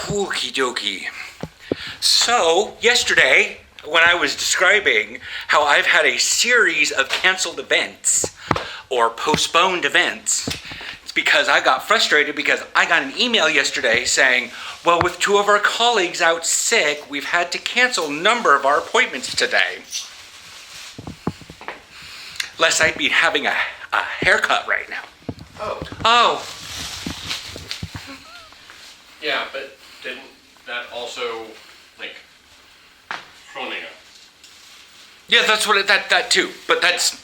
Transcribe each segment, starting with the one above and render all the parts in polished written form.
Okie dokie. So, yesterday, when I was describing how I've had a series of canceled events or postponed events, it's because I got frustrated because I got an email yesterday saying, well, with two of our colleagues out sick, we've had to cancel a number of our appointments today. Lest I'd be having a haircut right now. Oh. Yeah, but didn't that also, Tronia? Yeah, that's what that too. But that's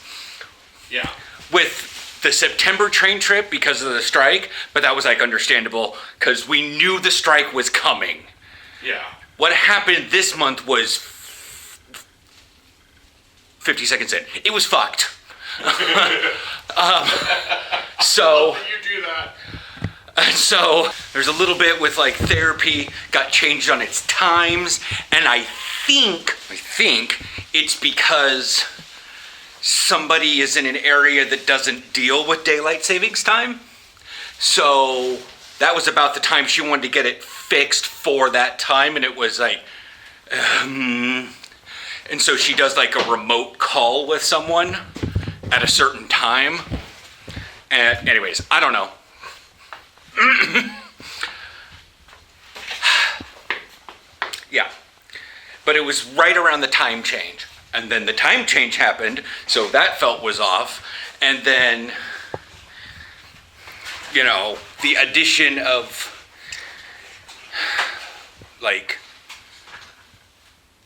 Yeah. with the September train trip because of the strike. But that was understandable because we knew the strike was coming. Yeah. What happened this month was 50 seconds in. It was fucked. So. How did you do that? So there's a little bit with therapy got changed on its times, and I think it's because somebody is in an area that doesn't deal with daylight savings time. So that was about the time she wanted to get it fixed for that time, and it was and so she does a remote call with someone at a certain time. And anyways, I don't know. Yeah, but it was right around the time change, and then the time change happened, so that was off, and then the addition of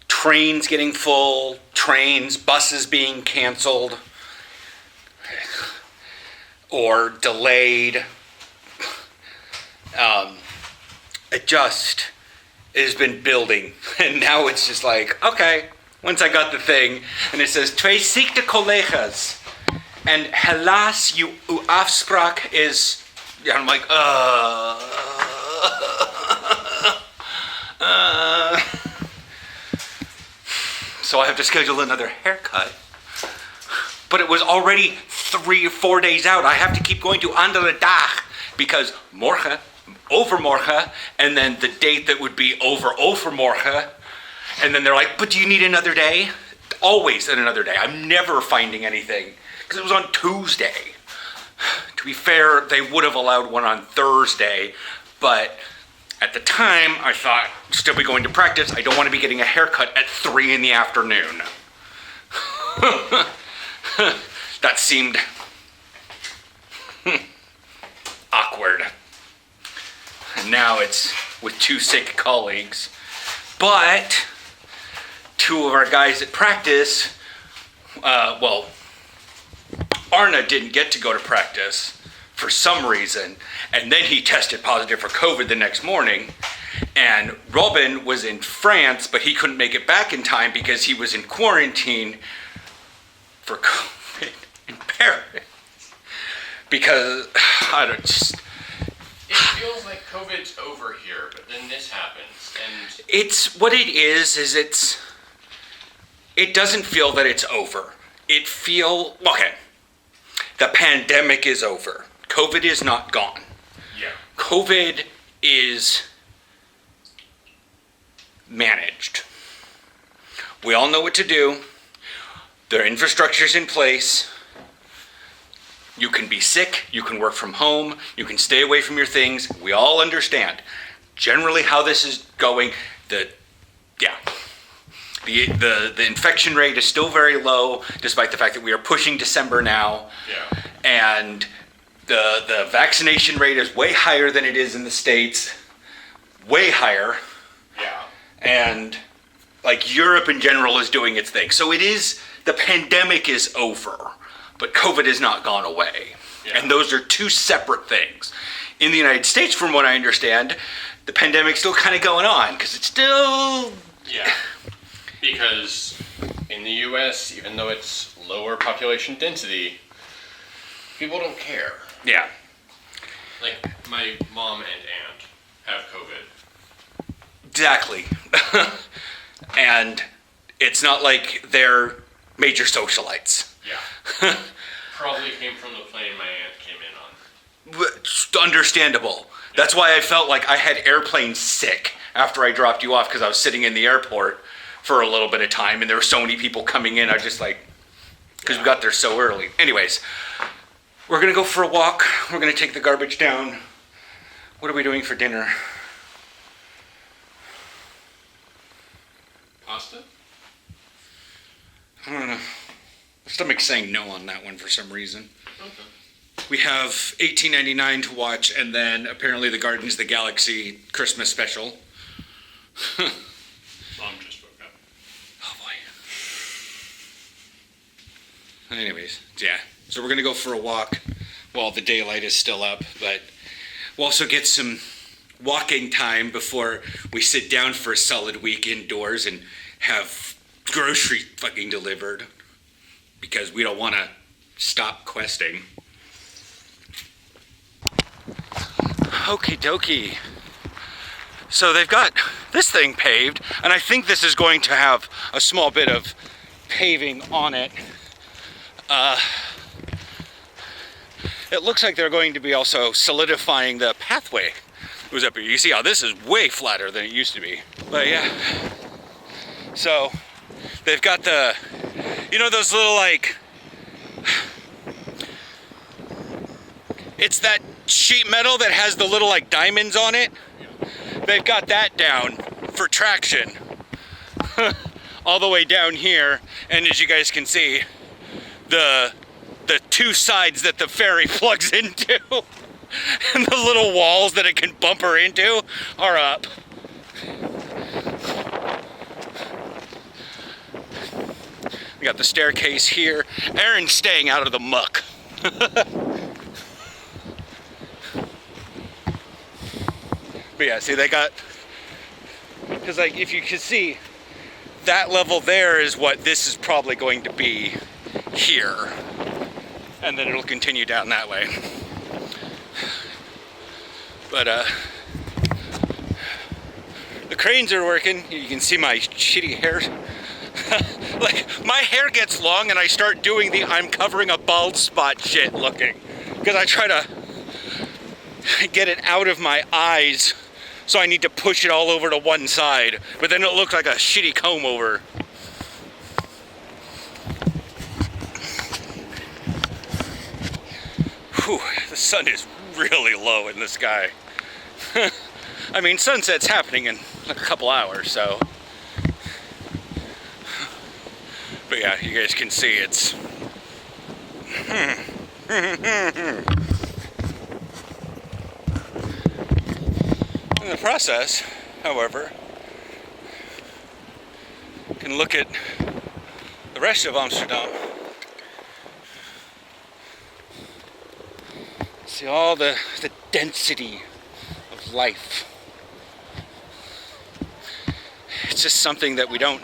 trains getting full, buses being canceled or delayed. It has been building, and now it's just okay, once I got the thing, and it says, twee ziekte collega's, and helaas uw afspraak is, I'm like, So I have to schedule another haircut, but it was already 3 or 4 days out. I have to keep going to andere dag, because morgen, overmorgen, and then the date that would be overmorgen, and then they're like, but do you need another day? Always another day. I'm never finding anything, because it was on Tuesday. To be fair, they would have allowed one on Thursday, but at the time, I thought, still be going to practice, I don't want to be getting a haircut at 3 in the afternoon. That seemed awkward. And now it's with 2 sick colleagues. But 2 of our guys at practice, Arna didn't get to go to practice for some reason, and then he tested positive for COVID the next morning. And Robin was in France, but he couldn't make it back in time because he was in quarantine for COVID in Paris. Because It feels like COVID's over here, but then this happens, and it's what it is it doesn't feel that it's over. The pandemic is over. COVID is not gone. Yeah. COVID is managed. We all know what to do. Their infrastructure's in place. You can be sick, you can work from home, you can stay away from your things. We all understand generally how this is going. The infection rate is still very low, despite the fact that we are pushing December now. Yeah. And the vaccination rate is way higher than it is in the States. Way higher. Yeah. And Europe in general is doing its thing. So the pandemic is over. But COVID has not gone away. Yeah. And those are 2 separate things. In the United States, from what I understand, the pandemic's still kind of going on, because it's still... Yeah. Because in the US, even though it's lower population density, people don't care. Yeah. My mom and aunt have COVID. Exactly. And it's not like they're major socialites. Yeah. Probably came from the plane my aunt came in on. Understandable. That's why I felt like I had airplane sick after I dropped you off, because I was sitting in the airport for a little bit of time and there were so many people coming in. I just like, because we got there so early. Anyways, we're gonna go for a walk. We're gonna take the garbage down. What are we doing for dinner? Pasta? I don't know. My stomach's saying no on that one for some reason. Okay. We have $18.99 to watch, and then apparently the Guardians of the Galaxy Christmas special. Mom just woke up. Oh boy. Anyways, yeah. So we're gonna go for a walk while the daylight is still up, but we'll also get some walking time before we sit down for a solid week indoors and have grocery fucking delivered, because we don't want to stop questing. Okie dokie. So they've got this thing paved, and I think this is going to have a small bit of paving on it. It looks like they're going to be also solidifying the pathway. It was up here. You see how this is way flatter than it used to be. But yeah. So they've got the, you know, those little like, it's that sheet metal that has the little like diamonds on it. They've got that down for traction all the way down here. And as you guys can see, the two sides that the ferry plugs into and the little walls that it can bumper into are up. We got the staircase here. Aaron's staying out of the muck. But yeah, see, they got, because like if you can see, that level there is what this is probably going to be here, and then it'll continue down that way. But the cranes are working. You can see my shitty hair. Like, my hair gets long and I start doing the I'm covering a bald spot shit looking, because I try to get it out of my eyes, so I need to push it all over to one side, but then it looks like a shitty comb over. Whew, the sun is really low in the sky. I mean, sunset's happening in like a couple hours, so. But yeah, you guys can see it's. In the process, however, you can look at the rest of Amsterdam. See all the density of life. It's just something that we don't.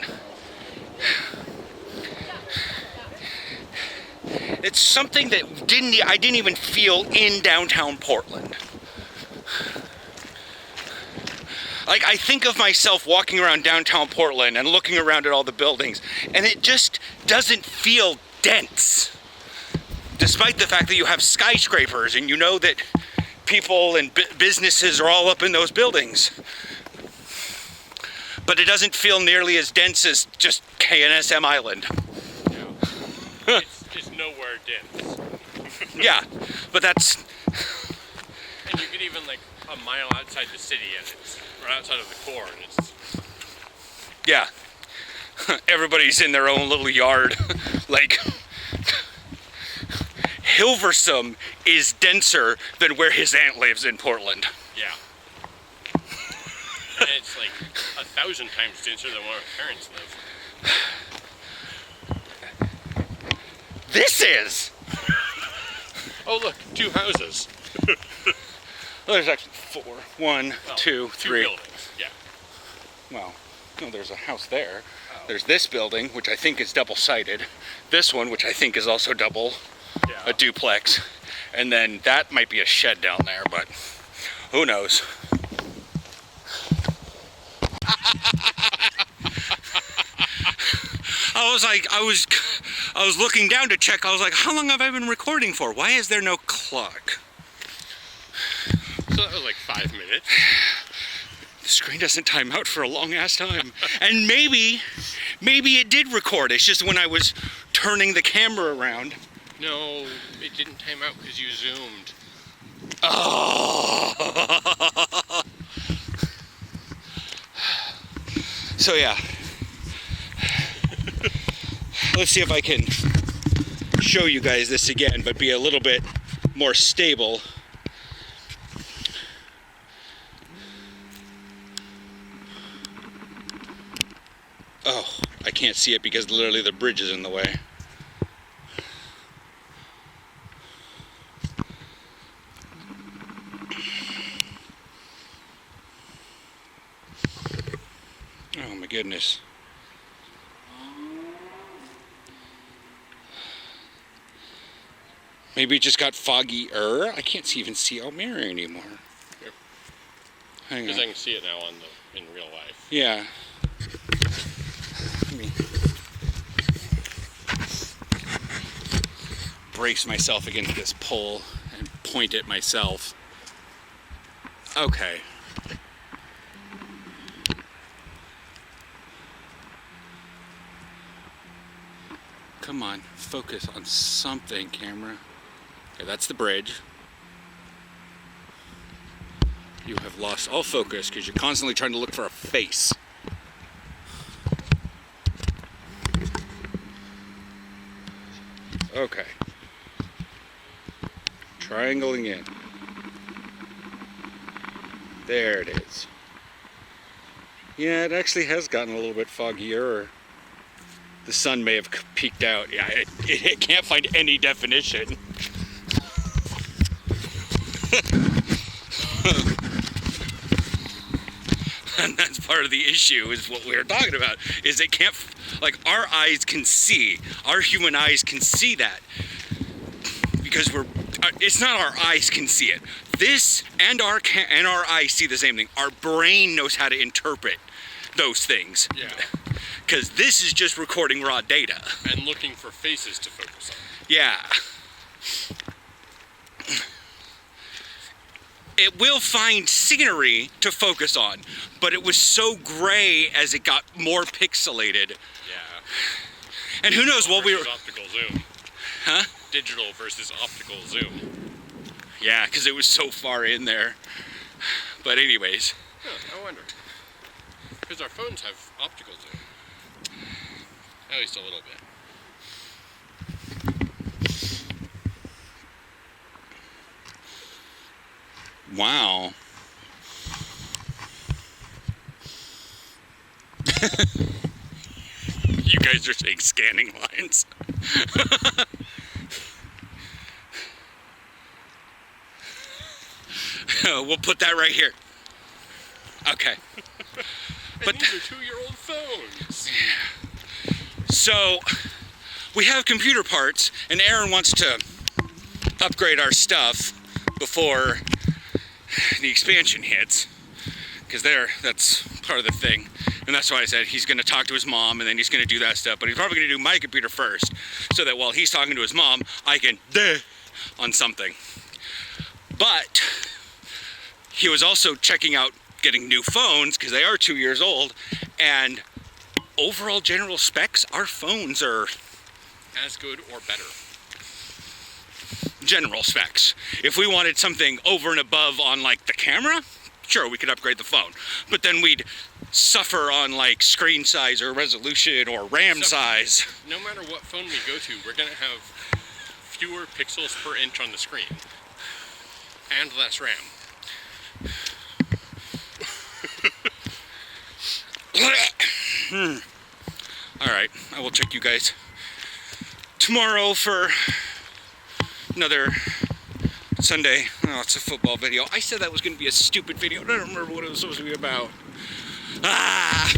It's something that I didn't even feel in downtown Portland. Like, I think of myself walking around downtown Portland and looking around at all the buildings, and it just doesn't feel dense. Despite the fact that you have skyscrapers and you know that people and businesses are all up in those buildings. But it doesn't feel nearly as dense as just KNSM Island. No. It's nowhere dense. Yeah, but that's... And you get even like a mile outside the city and it's, or outside of the core, and it's... Yeah. Everybody's in their own little yard. Like... Hilversum is denser than where his aunt lives in Portland. Yeah. And it's like 1,000 times denser than where our parents live. This is! Oh look, 2 houses. Well, there's actually 4. 1, 2, 3. 2 buildings, yeah. Well, no, there's a house there. Oh. There's this building, which I think is double-sided. This one, which I think is also double. Yeah. A duplex. And then that might be a shed down there, but who knows? I was looking down to check. I was like, how long have I been recording for? Why is there no clock? So that was like 5 minutes. The screen doesn't time out for a long ass time. And maybe it did record. It's just when I was turning the camera around. No, it didn't time out because you zoomed. Oh. So yeah. Let's see if I can show you guys this again, but be a little bit more stable. Oh, I can't see it because literally the bridge is in the way. Oh my goodness. Maybe it just got foggy-er. I can't even see Almere anymore. Here. Hang Because on. I can see it now in real life. Yeah. Let me brace myself against this pole and point at myself. Okay. Come on, focus on something, camera. Okay, that's the bridge. You have lost all focus because you're constantly trying to look for a face. Okay. Triangling in. There it is. Yeah, it actually has gotten a little bit foggier. The sun may have peeked out. Yeah, it can't find any definition. And that's part of the issue, is what we were talking about, is it can't, like, our eyes can see, our human eyes can see that, because it's not our eyes can see it. This and our eyes see the same thing. Our brain knows how to interpret those things. Yeah. Because this is just recording raw data. And looking for faces to focus on. Yeah. It will find scenery to focus on, but it was so gray as it got more pixelated. Yeah. And who knows what we were... Optical zoom. Huh? Digital versus optical zoom. Yeah, because it was so far in there. But anyways. Huh, I wonder. Because our phones have optical zoom. At least a little bit. Wow. You guys are saying scanning lines. We'll put that right here. Okay. But these are 2-year-old phones. So, we have computer parts, and Aaron wants to upgrade our stuff before the expansion hits, because that's part of the thing. And that's why I said he's going to talk to his mom, and then he's going to do that stuff. But he's probably going to do my computer first, so that while he's talking to his mom, I can on something. But he was also checking out getting new phones, because they are 2 years old, and overall general specs, our phones are as good or better. General specs. If we wanted something over and above on like the camera, sure, we could upgrade the phone. But then we'd suffer on like screen size or resolution or RAM size. No matter what phone we go to, we're going to have fewer pixels per inch on the screen. And less RAM. Alright, I will check you guys tomorrow for another Sunday. Oh, it's a football video. I said that was going to be a stupid video. I don't remember what it was supposed to be about. Ah!